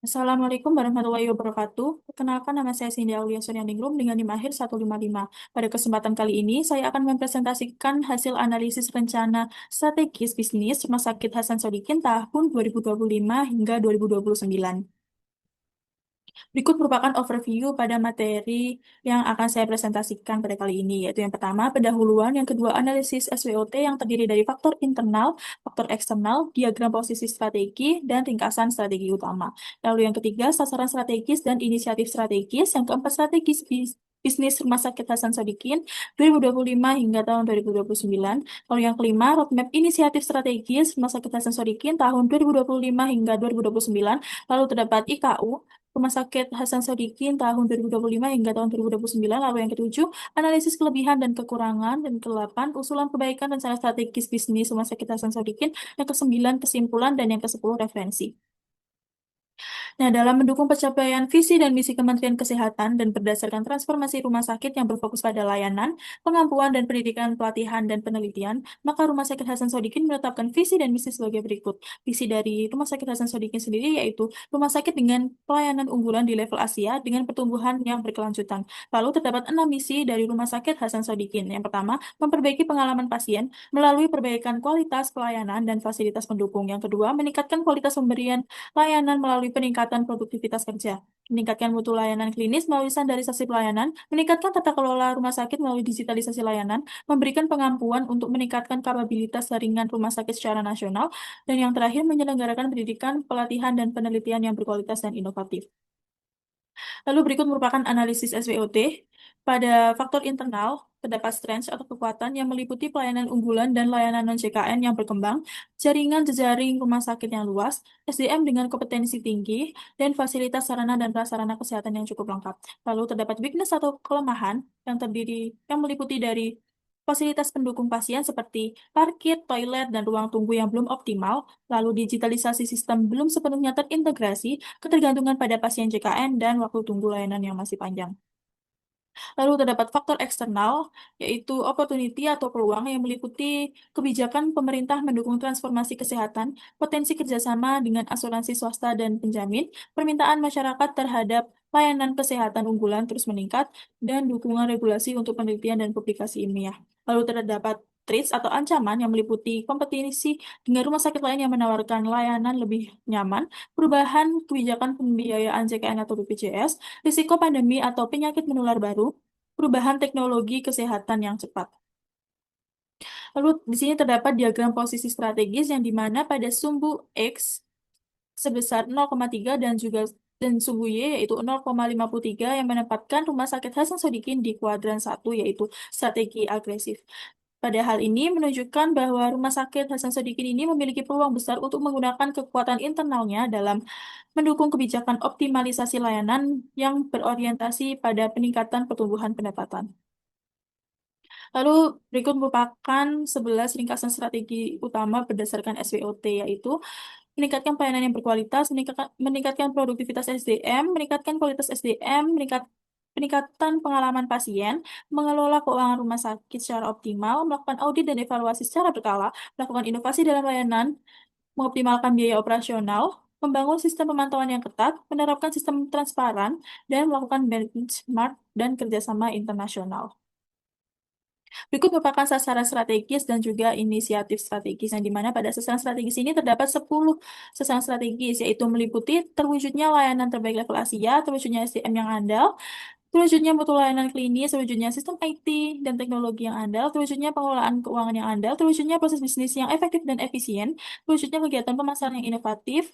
Assalamualaikum warahmatullahi wabarakatuh. Perkenalkan nama saya Cindy Aulia Suryaningrum dengan NIM akhir 155. Pada kesempatan kali ini, saya akan mempresentasikan hasil analisis rencana strategis bisnis Rumah Sakit Hasan Sodikin tahun 2025 hingga 2029. Berikut merupakan overview pada materi yang akan saya presentasikan pada kali ini, yaitu yang pertama, pendahuluan, yang kedua, analisis SWOT yang terdiri dari faktor internal, faktor eksternal, diagram posisi strategi, dan ringkasan strategi utama. Lalu yang ketiga, sasaran strategis dan inisiatif strategis, yang keempat, strategis bisnis Rumah Sakit Hasan Sodikin 2025 hingga tahun 2029. Lalu yang kelima, roadmap inisiatif strategis Rumah Sakit Hasan Sodikin tahun 2025 hingga 2029. Lalu terdapat IKU, Rumah Sakit Hasan Sodikin tahun 2025 hingga tahun 2029. Lalu yang ketujuh, analisis kelebihan dan kekurangan. Dan kedelapan, usulan perbaikan rencana strategis bisnis Rumah Sakit Hasan Sodikin. Yang kesembilan, kesimpulan. Dan yang kesepuluh, referensi. Nah, dalam mendukung pencapaian visi dan misi Kementerian Kesehatan dan berdasarkan transformasi rumah sakit yang berfokus pada layanan, pengampuan dan pendidikan, pelatihan, dan penelitian, maka Rumah Sakit Hasan Sodikin menetapkan visi dan misi sebagai berikut. Visi dari Rumah Sakit Hasan Sodikin sendiri yaitu rumah sakit dengan pelayanan unggulan di level Asia dengan pertumbuhan yang berkelanjutan. Lalu terdapat 6 misi dari Rumah Sakit Hasan Sodikin. Yang pertama, memperbaiki pengalaman pasien melalui perbaikan kualitas pelayanan dan fasilitas pendukung. Yang kedua, meningkatkan kualitas pemberian layanan melalui peningkatan produktivitas kerja, meningkatkan mutu layanan klinis melalui standarisasi pelayanan, meningkatkan tata kelola rumah sakit melalui digitalisasi layanan, memberikan pengampuan untuk meningkatkan kapabilitas jaringan rumah sakit secara nasional, dan yang terakhir menyelenggarakan pendidikan, pelatihan, dan penelitian yang berkualitas dan inovatif. Lalu berikut merupakan analisis SWOT. Pada faktor internal, terdapat strength atau kekuatan yang meliputi pelayanan unggulan dan layanan non-JKN yang berkembang, jaringan jejaring rumah sakit yang luas, SDM dengan kompetensi tinggi, dan fasilitas sarana dan prasarana kesehatan yang cukup lengkap. Lalu terdapat weakness atau kelemahan yang meliputi dari fasilitas pendukung pasien seperti parkir, toilet, dan ruang tunggu yang belum optimal, lalu digitalisasi sistem belum sepenuhnya terintegrasi, ketergantungan pada pasien JKN, dan waktu tunggu layanan yang masih panjang. Lalu terdapat faktor eksternal, yaitu opportunity atau peluang yang meliputi kebijakan pemerintah mendukung transformasi kesehatan, potensi kerjasama dengan asuransi swasta dan penjamin, permintaan masyarakat terhadap layanan kesehatan unggulan terus meningkat, dan dukungan regulasi untuk penelitian dan publikasi ilmiah. Lalu terdapat threats atau ancaman yang meliputi kompetisi dengan rumah sakit lain yang menawarkan layanan lebih nyaman, perubahan kebijakan pembiayaan JKN atau BPJS, risiko pandemi atau penyakit menular baru, perubahan teknologi kesehatan yang cepat. Lalu di sini terdapat diagram posisi strategis yang dimana pada sumbu X sebesar 0,3 dan sumbu Y yaitu 0,53 yang menempatkan Rumah Sakit Hasan Sodikin di kuadran 1 yaitu strategi agresif. Pada hal ini menunjukkan bahwa Rumah Sakit Hasan Sodikin ini memiliki peluang besar untuk menggunakan kekuatan internalnya dalam mendukung kebijakan optimalisasi layanan yang berorientasi pada peningkatan pertumbuhan pendapatan. Lalu berikut merupakan 11 ringkasan strategi utama berdasarkan SWOT, yaitu meningkatkan pelayanan yang berkualitas, meningkatkan produktivitas SDM, meningkatkan kualitas SDM, peningkatan pengalaman pasien, mengelola keuangan rumah sakit secara optimal, melakukan audit dan evaluasi secara berkala, melakukan inovasi dalam layanan, mengoptimalkan biaya operasional, membangun sistem pemantauan yang ketat, menerapkan sistem transparan, dan melakukan benchmark dan kerjasama internasional. Berikut merupakan sasaran strategis dan juga inisiatif strategis, yang dimana pada sasaran strategis ini terdapat 10 sasaran strategis, yaitu meliputi terwujudnya layanan terbaik level Asia, terwujudnya SDM yang andal, terwujudnya mutu layanan klinis, terwujudnya sistem IT dan teknologi yang andal, terwujudnya pengelolaan keuangan yang andal, terwujudnya proses bisnis yang efektif dan efisien, terwujudnya kegiatan pemasaran yang inovatif,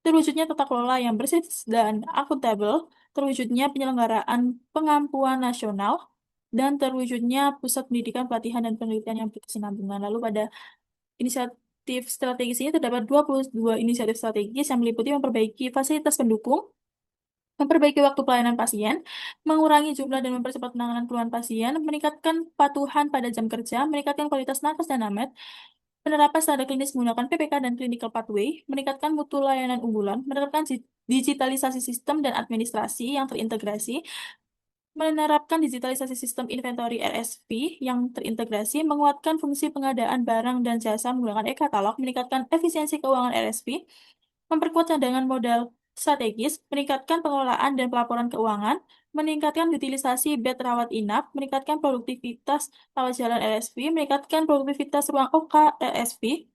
terwujudnya tata kelola yang bersih dan akuntabel, terwujudnya penyelenggaraan pengampuan nasional, dan terwujudnya pusat pendidikan, pelatihan, dan penelitian yang berkesinambungan. Lalu pada inisiatif strategis ini terdapat 22 inisiatif strategis yang meliputi memperbaiki fasilitas pendukung, memperbaiki waktu pelayanan pasien, mengurangi jumlah dan mempercepat penanganan keluhan pasien, meningkatkan kepatuhan pada jam kerja, meningkatkan kualitas nakes dan amet, penerapan standar klinis menggunakan PPK dan clinical pathway, meningkatkan mutu layanan unggulan, menerapkan digitalisasi sistem dan administrasi yang terintegrasi, menerapkan digitalisasi sistem inventory RSP yang terintegrasi, menguatkan fungsi pengadaan barang dan jasa menggunakan e-katalog, meningkatkan efisiensi keuangan RSP, memperkuat cadangan modal strategis, meningkatkan pengelolaan dan pelaporan keuangan, meningkatkan utilisasi bed rawat inap, meningkatkan produktivitas rawat jalan RSV, meningkatkan produktivitas ruang OK RSV,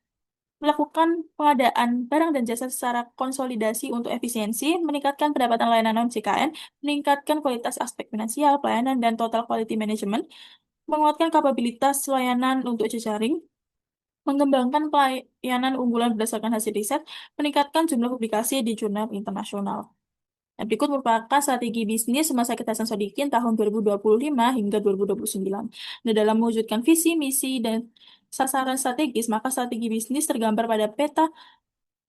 melakukan pengadaan barang dan jasa secara konsolidasi untuk efisiensi, meningkatkan pendapatan layanan non-JKN, meningkatkan kualitas aspek finansial, pelayanan, dan total quality management, menguatkan kapabilitas layanan untuk jejaring, mengembangkan pelayanan unggulan berdasarkan hasil riset, meningkatkan jumlah publikasi di jurnal internasional. Dan berikut merupakan strategi bisnis Rumah Sakit Hasan Sadikin tahun 2025 hingga 2029. Nah, dalam mewujudkan visi, misi, dan sasaran strategis, maka strategi bisnis tergambar pada peta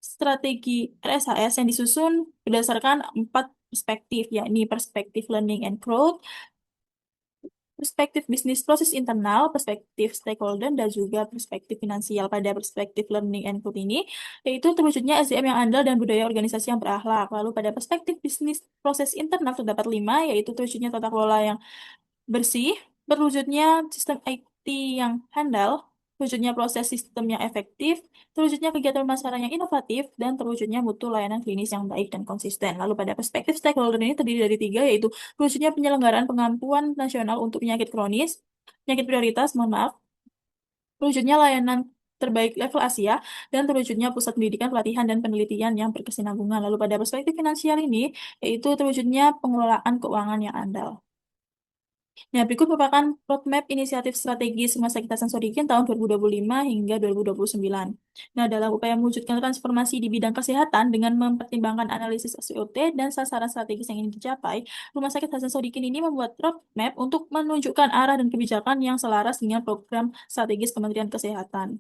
strategi RSAS yang disusun berdasarkan 4 perspektif, yakni perspektif learning and growth, perspektif bisnis proses internal, perspektif stakeholder, dan juga perspektif finansial. Pada perspektif learning and growth ini, yaitu terwujudnya SDM yang andal dan budaya organisasi yang berakhlak. Lalu pada perspektif bisnis proses internal terdapat 5, yaitu terwujudnya tata kelola yang bersih, berwujudnya sistem IT yang handal, terwujudnya proses sistem yang efektif, terwujudnya kegiatan pemasaran yang inovatif, dan terwujudnya mutu layanan klinis yang baik dan konsisten. Lalu pada perspektif stakeholder ini terdiri dari 3, yaitu terwujudnya penyelenggaraan pengampuan nasional untuk penyakit kronis, penyakit prioritas, mohon maaf, terwujudnya layanan terbaik level Asia, dan terwujudnya pusat pendidikan, pelatihan, dan penelitian yang berkesinambungan. Lalu pada perspektif finansial ini, yaitu terwujudnya pengelolaan keuangan yang andal. Nah, berikut merupakan roadmap inisiatif strategis Rumah Sakit Hasan Sadikin tahun 2025 hingga 2029. Nah, dalam upaya mewujudkan transformasi di bidang kesehatan dengan mempertimbangkan analisis SWOT dan sasaran strategis yang ingin dicapai, Rumah Sakit Hasan Sadikin ini membuat roadmap untuk menunjukkan arah dan kebijakan yang selaras dengan program strategis Kementerian Kesehatan.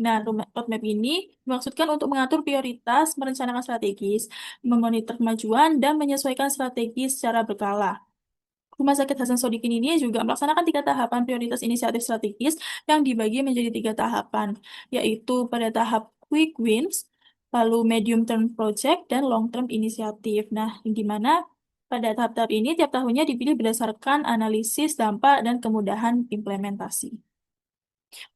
Nah, roadmap ini dimaksudkan untuk mengatur prioritas, merencanakan strategis, memonitor kemajuan, dan menyesuaikan strategi secara berkala. Rumah Sakit Hasan Sodikin ini juga melaksanakan 3 tahapan prioritas inisiatif strategis yang dibagi menjadi 3 tahapan, yaitu pada tahap quick wins, lalu medium term project, dan long term inisiatif. Nah, di mana pada tahap-tahap ini tiap tahunnya dipilih berdasarkan analisis dampak dan kemudahan implementasi.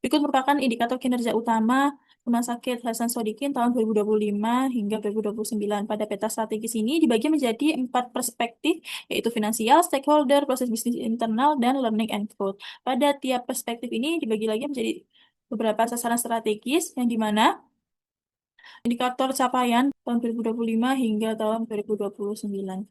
Berikut merupakan indikator kinerja utama Rumah Sakit Hasan Sodikin tahun 2025 hingga 2029. Pada peta strategis ini dibagi menjadi 4 perspektif, yaitu finansial, stakeholder, proses bisnis internal, dan learning and growth. Pada tiap perspektif ini dibagi lagi menjadi beberapa sasaran strategis, yang dimana indikator capaian tahun 2025 hingga tahun 2029.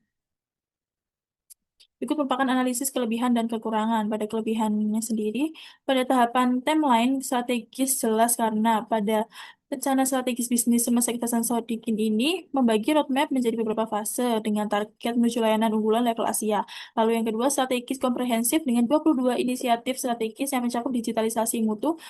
Berikut merupakan analisis kelebihan dan kekurangan. Pada kelebihannya sendiri, pada tahapan timeline strategis jelas karena pada rencana strategis bisnis Rumah Sakit Hasan Sadikin ini membagi roadmap menjadi beberapa fase dengan target menuju layanan unggulan level Asia. Lalu yang kedua, strategis komprehensif dengan 22 inisiatif strategis yang mencakup digitalisasi mutu,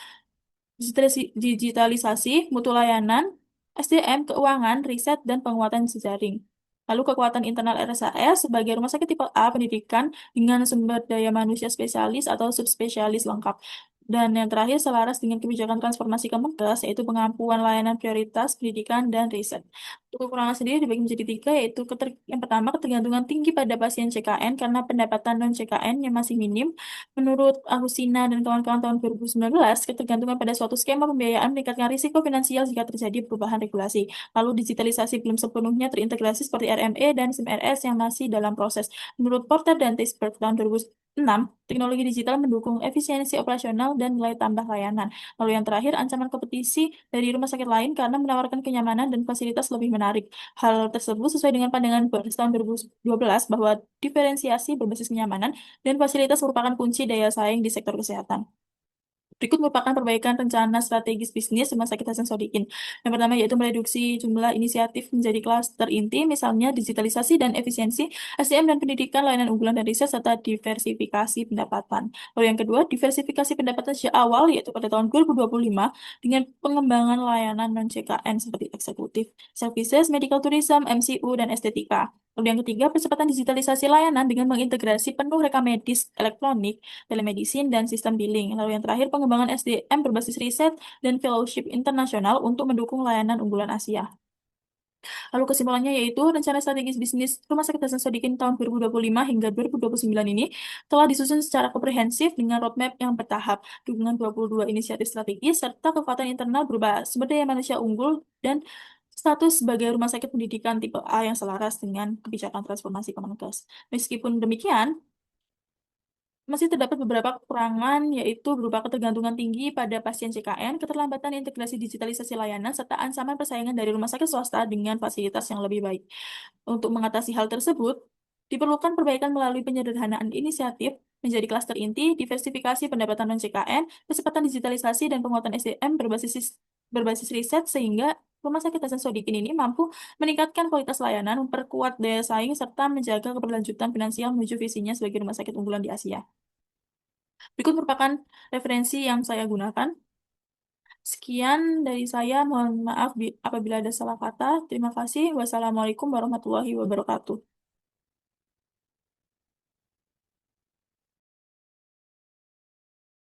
digitalisasi, mutu layanan, SDM, keuangan, riset, dan penguatan jejaring. Lalu kekuatan internal RSAS sebagai rumah sakit tipe A pendidikan dengan sumber daya manusia spesialis atau subspesialis lengkap. Dan yang terakhir selaras dengan kebijakan transformasi Kemenkes, yaitu pengampuan layanan prioritas, pendidikan, dan riset. Untuk kekurangan sendiri dibagi menjadi 3, yaitu yang pertama ketergantungan tinggi pada pasien CKN karena pendapatan non-CKN yang masih minim. Menurut Agustina dan kawan-kawan tahun 2019, ketergantungan pada suatu skema pembiayaan meningkatkan risiko finansial jika terjadi perubahan regulasi. Lalu digitalisasi belum sepenuhnya terintegrasi seperti RME dan SIM-RS yang masih dalam proses. Menurut Porter dan Tisberg tahun 2006, teknologi digital mendukung efisiensi operasional dan nilai tambah layanan. Lalu yang terakhir, ancaman kompetisi dari rumah sakit lain karena menawarkan kenyamanan dan fasilitas lebih menarik. Hal tersebut sesuai dengan pandangan Burns tahun 2012 bahwa diferensiasi berbasis kenyamanan dan fasilitas merupakan kunci daya saing di sektor kesehatan. Berikut merupakan perbaikan rencana strategis bisnis Rumah Sakit Hasan Sodikin. Yang pertama yaitu mereduksi jumlah inisiatif menjadi klaster inti, misalnya digitalisasi dan efisiensi, SDM dan pendidikan, layanan unggulan dan riset, serta diversifikasi pendapatan. Lalu yang kedua, diversifikasi pendapatan sejak awal, yaitu pada tahun 2025, dengan pengembangan layanan non-CKN seperti eksekutif, services, medical tourism, MCU, dan estetika. Lalu yang ketiga, percepatan digitalisasi layanan dengan mengintegrasi penuh rekam medis elektronik, telemedicine, dan sistem billing. Lalu yang terakhir, pengembangan SDM berbasis riset dan fellowship internasional untuk mendukung layanan unggulan Asia. Lalu kesimpulannya yaitu rencana strategis bisnis Rumah Sakit Hasan Sadikin tahun 2025 hingga 2029 ini telah disusun secara komprehensif dengan roadmap yang bertahap, dukungan 22 inisiatif strategis, serta kekuatan internal berupa sumber daya manusia unggul dan status sebagai rumah sakit pendidikan tipe A yang selaras dengan kebijakan transformasi Kemenkes. Meskipun demikian, masih terdapat beberapa kekurangan, yaitu berupa ketergantungan tinggi pada pasien CKN, keterlambatan integrasi digitalisasi layanan, serta ancaman persaingan dari rumah sakit swasta dengan fasilitas yang lebih baik. Untuk mengatasi hal tersebut, diperlukan perbaikan melalui penyederhanaan inisiatif menjadi klaster inti, diversifikasi pendapatan non-CKN, percepatan digitalisasi, dan penguatan SDM berbasis riset sehingga Rumah Sakit Hasan Sodikin ini mampu meningkatkan kualitas layanan, memperkuat daya saing, serta menjaga keberlanjutan finansial menuju visinya sebagai rumah sakit unggulan di Asia. Berikut merupakan referensi yang saya gunakan. Sekian dari saya, mohon maaf apabila ada salah kata. Terima kasih. Wassalamualaikum warahmatullahi wabarakatuh.